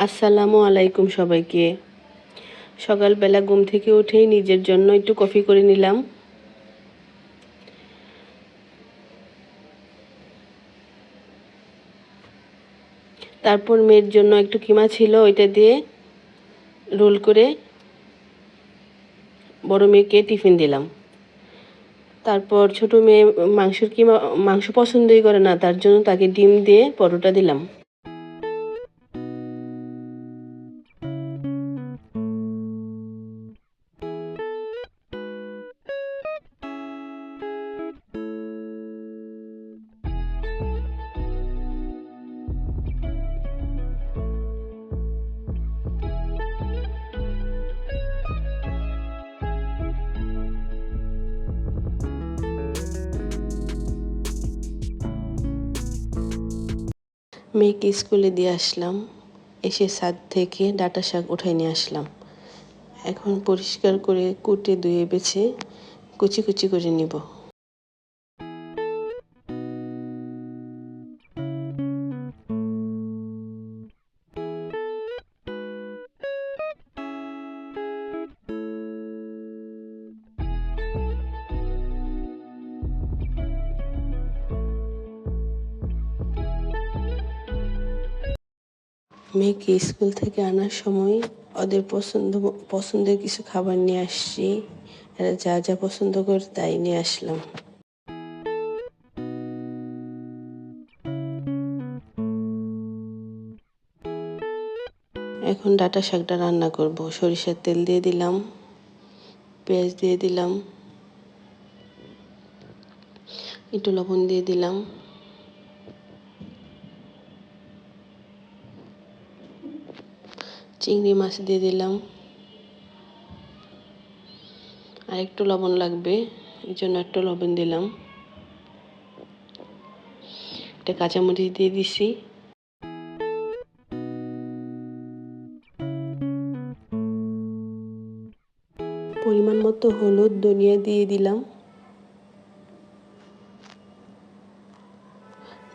আসসালামু আলাইকুম সবাইকে। সকালবেলা ঘুম থেকে উঠেই নিজের জন্য একটু কফি করে নিলাম। তারপর মেয়ের জন্য একটু কিমা ছিল, ওইটা দিয়ে রোল করে বড় মেয়েকে টিফিন দিলাম। তারপর ছোট মেয়ে মাংস পছন্দই করে না, তার জন্য তাকে ডিম দিয়ে পরোটা দিলাম। মেয়েকে স্কুলে দিয়ে আসলাম, এসে ছাদ থেকে ডাঁটা শাক উঠাই নিয়ে আসলাম। এখন পরিষ্কার করে কুটে ধুয়ে বেছে কুচি কুচি করে নিব। মেয়েকে স্কুল থেকে আনার সময় ওদের পছন্দের কিছু খাবার নিয়ে আসছি। এরা যা যা পছন্দ করে তাই নিয়ে আসলাম। এখন ডাঁটা শাকটা রান্না করব। সরিষার তেল দিয়ে দিলাম, পেঁয়াজ দিয়ে দিলাম, একটু লবণ দিয়ে দিলাম, চিংড়ি মাছ দিয়ে দিলাম, আর একটু লবণ লাগবে, এই জন্য একটু লবণ দিলাম। একটা কাঁচামরিচ দিয়ে দিছি। পরিমাণ মতো হলুদ, ধনিয়া দিয়ে দিলাম।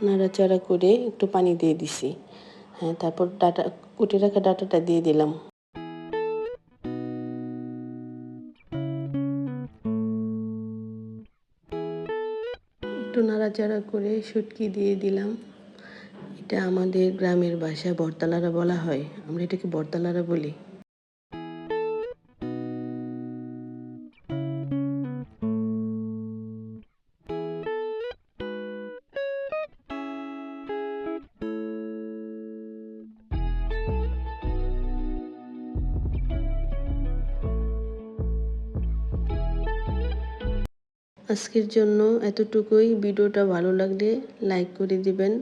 নাড়াচাড়া করে একটু পানি দিয়ে দিছি। তারপর কুটে রাখা ডাঁটাটা দিয়ে দিলাম। একটু নাড়াচাড়া করে শুটকি দিয়ে দিলাম। এটা আমাদের গ্রামের ভাষায় বরতালারা বলা হয়, আমরা এটাকে বরতালারা বলি। আজকের জন্য এতটুকুই। ভিডিওটা ভালো লাগলে লাইক করে দিবেন।